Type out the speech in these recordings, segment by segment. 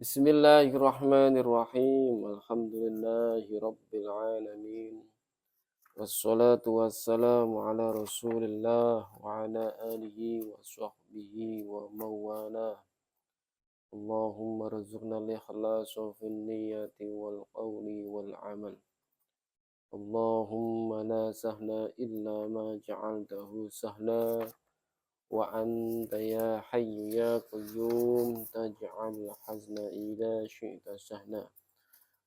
Bismillahirrahmanirrahim. Alhamdulillahi rabbil alamin. Wassalatu wassalamu ala Rasulillah wa ala alihi wa sahbihi wa mawana. Allahumma rizqna al-ikhlasa fil niyyati wal qawli wal amal. Allahumma la sahla illa ma ja'altahu sahla. Wa anta ya hayyu ya qayyum taj'al hazna idza syi'ta sahna.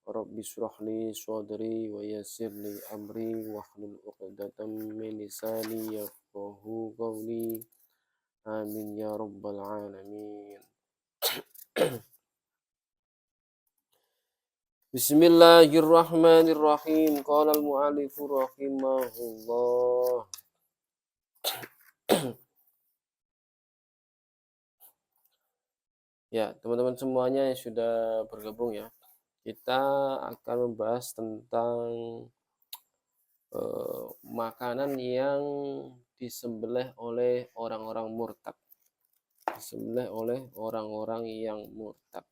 Rabbi shrah li sadri wa yassir li amri wahlul 'uqdatam min lisani yafqahu qawli. Amin ya rabbal alamin. Bismillahirrahmanirrahim. Qala al-mu'allifu rahimahullah. Ya, teman-teman semuanya yang sudah bergabung ya. Kita akan membahas tentang makanan yang disembelih oleh orang-orang murtad. Disembelih oleh orang-orang yang murtad.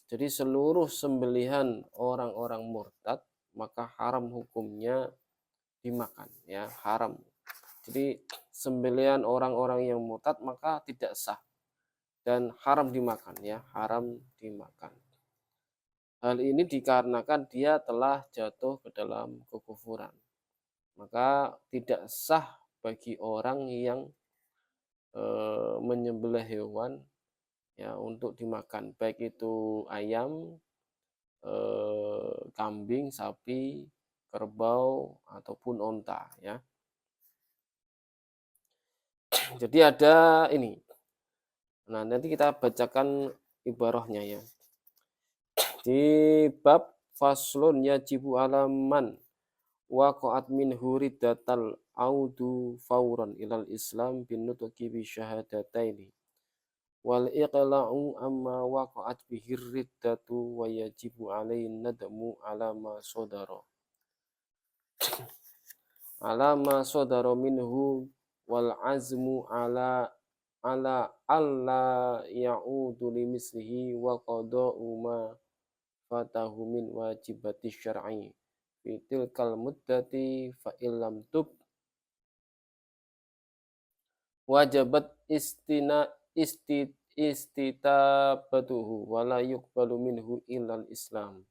Jadi seluruh sembelihan orang-orang murtad maka haram hukumnya dimakan ya, haram. Jadi sembelihan orang-orang yang murtad maka tidak sah dan haram dimakan ya, haram dimakan. Hal ini dikarenakan dia telah jatuh ke dalam kekufuran. Maka tidak sah bagi orang yang menyembelih hewan ya untuk dimakan, baik itu ayam, kambing, sapi, kerbau ataupun onta ya. Jadi ada ini. Nah, nanti kita bacakan ibarahnya ya. Di bab faslun yajibu alaman waqa'at minhu riddatal audu fauran ilal islam bin nutqi bi syahadataini wal iqla'u amma waqa'at bihi riddatu wa yajibu alain nadmu ala ma sadara minhu wal azmu ala alla ya'udu limislihi wa qada'u ma fatahu min wajibati syar'i fi tilkal muddati fa illam tub wajabat istitabatuhu wa la yuqbalu minhu illal islam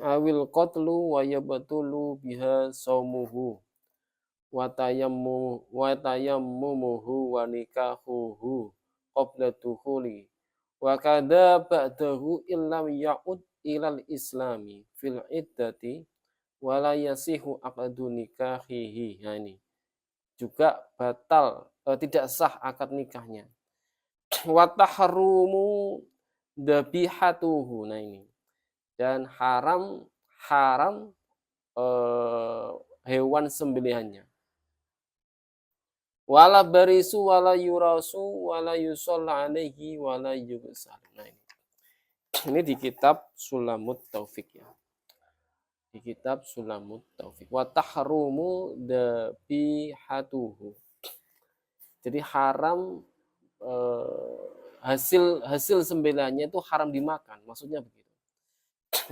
awil qatlu wa yabtulu biha saumuhu wa tayammumuhu wa nikahuhu qabla dukhuli wa kadza ba'dahu illam ya'ud ilal islami fil iddati wa la yasihu aqdu nikahihi. Nah, ini juga batal, tidak sah akad nikahnya. Wa tahrumu dhabihatuhu. Nah, ini dan haram hewan sembelihannya. Wala barisu wala yurasu wala yusalla alaihi wala yughsal. Nah, ini di kitab Sulamut Taufik ya. Di kitab Sulamut Taufik. Wa tahrumu dhabihatuhu. Jadi haram hasil sembelihannya itu haram dimakan, maksudnya begitu.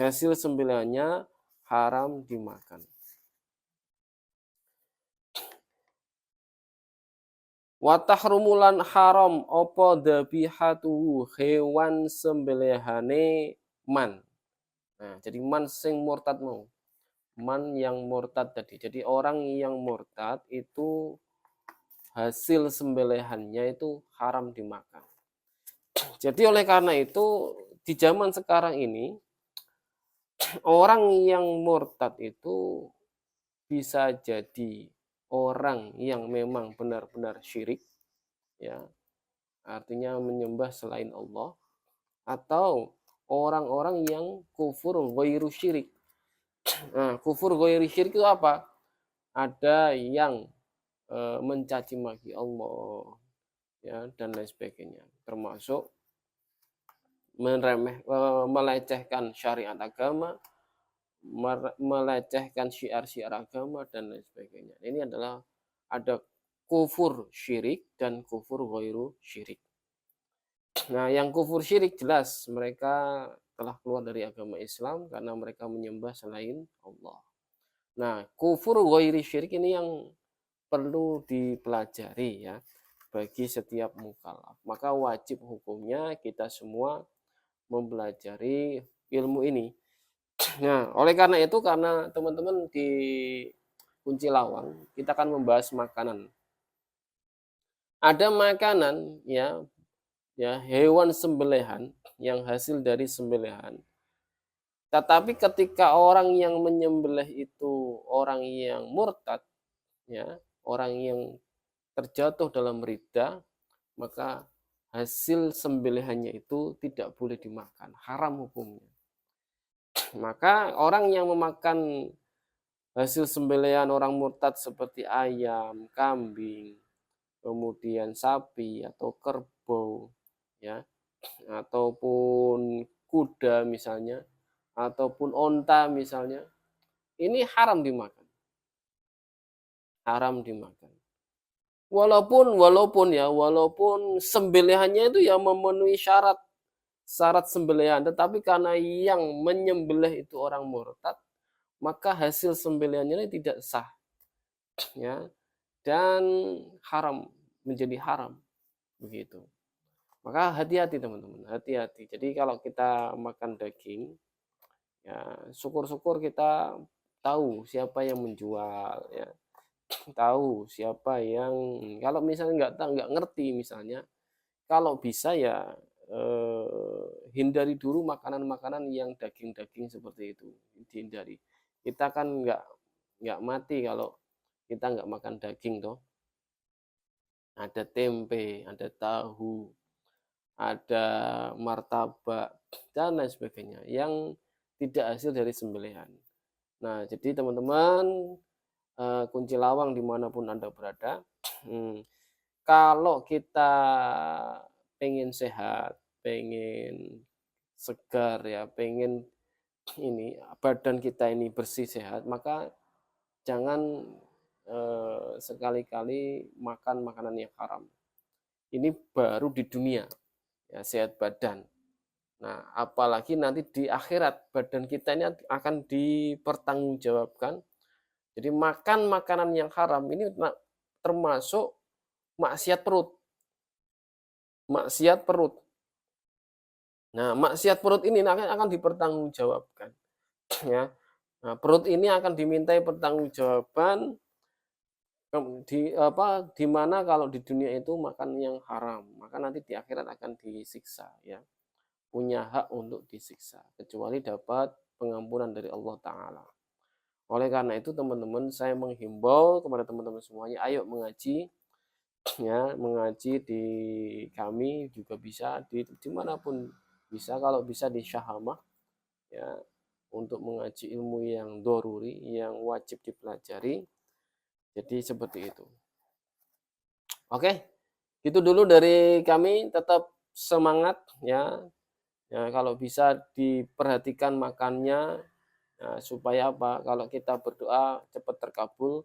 Hasil sembelihannya haram dimakan. Wa tahrumulan haram apa dhabihatuhu hewan sembelihane man. Nah, jadi man sing murtad mau. Man yang murtad tadi. Jadi orang yang murtad itu hasil sembelihannya itu haram dimakan. Jadi oleh karena itu di zaman sekarang ini orang yang murtad itu bisa jadi orang yang memang benar-benar syirik ya, artinya menyembah selain Allah, atau orang-orang yang kufur ghairu syirik. Nah, kufur ghairu syirik itu apa? Ada yang mencaci maki Allah ya dan lain sebagainya, termasuk melecehkan syariat agama, melecehkan syiar-syiar agama dan lain sebagainya. Ini adalah ada kufur syirik dan kufur ghairu syirik. Nah, yang kufur syirik jelas mereka telah keluar dari agama Islam karena mereka menyembah selain Allah. Nah, kufur ghairi syirik ini yang perlu dipelajari ya bagi setiap mukallaf. Maka wajib hukumnya kita semua mempelajari ilmu ini. Nah, oleh karena itu karena teman-teman di Kunci Lawang kita akan membahas makanan. Ada makanan ya hewan sembelihan yang hasil dari sembelihan. Tetapi ketika orang yang menyembelih itu orang yang murtad, ya, orang yang terjatuh dalam ridha, maka hasil sembelihannya itu tidak boleh dimakan, haram hukumnya. Maka orang yang memakan hasil sembelihan orang murtad seperti ayam, kambing, kemudian sapi atau kerbau, ya, ataupun kuda misalnya, ataupun onta misalnya, ini haram dimakan. Haram dimakan. Walaupun sembelihannya itu ya memenuhi syarat sembelihan, tetapi karena yang menyembelih itu orang murtad, maka hasil sembelihannya ini tidak sah, ya, dan haram, menjadi haram begitu. Maka hati-hati teman-teman, hati-hati. Jadi kalau kita makan daging, ya syukur-syukur kita tahu siapa yang menjual, ya, tahu siapa yang, kalau misalnya nggak ngerti misalnya, kalau bisa ya hindari dulu makanan-makanan yang daging-daging seperti itu, dihindari. Kita kan nggak mati kalau kita nggak makan daging toh. Ada tempe, ada tahu, ada martabak dan lain sebagainya yang tidak hasil dari sembelihan. Nah, jadi teman-teman Kunci Lawang dimanapun Anda berada, kalau kita pengen sehat, pengen segar ya, pengen ini badan kita ini bersih sehat, maka jangan sekali-kali makan makanan yang haram. Ini baru di dunia ya, sehat badan. Nah, apalagi nanti di akhirat badan kita ini akan dipertanggungjawabkan. Jadi makan makanan yang haram ini termasuk maksiat perut. Maksiat perut. Nah, maksiat perut ini akan dipertanggungjawabkan, ya. Nah, perut ini akan dimintai pertanggungjawaban di mana kalau di dunia itu makan yang haram, maka nanti di akhirat akan disiksa, ya. Punya hak untuk disiksa kecuali dapat pengampunan dari Allah Ta'ala. Oleh karena itu teman-teman, saya menghimbau kepada teman-teman semuanya, ayo mengaji, ya, mengaji di kami juga bisa dimanapun bisa, kalau bisa di Syahamah, ya, untuk mengaji ilmu yang doruri, yang wajib dipelajari. Jadi seperti itu. Oke, itu dulu dari kami. Tetap semangat ya. Ya, kalau bisa diperhatikan makannya, nah, supaya apa? Kalau kita berdoa cepat terkabul.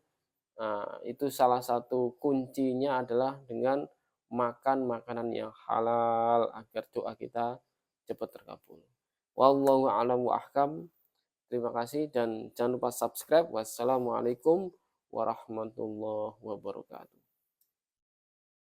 Nah, itu salah satu kuncinya adalah dengan makan makanan yang halal agar doa kita cepat terkabul. Wallahu a'lam wa ahkam. Terima kasih dan jangan lupa subscribe. Wassalamualaikum warahmatullahi wabarakatuh.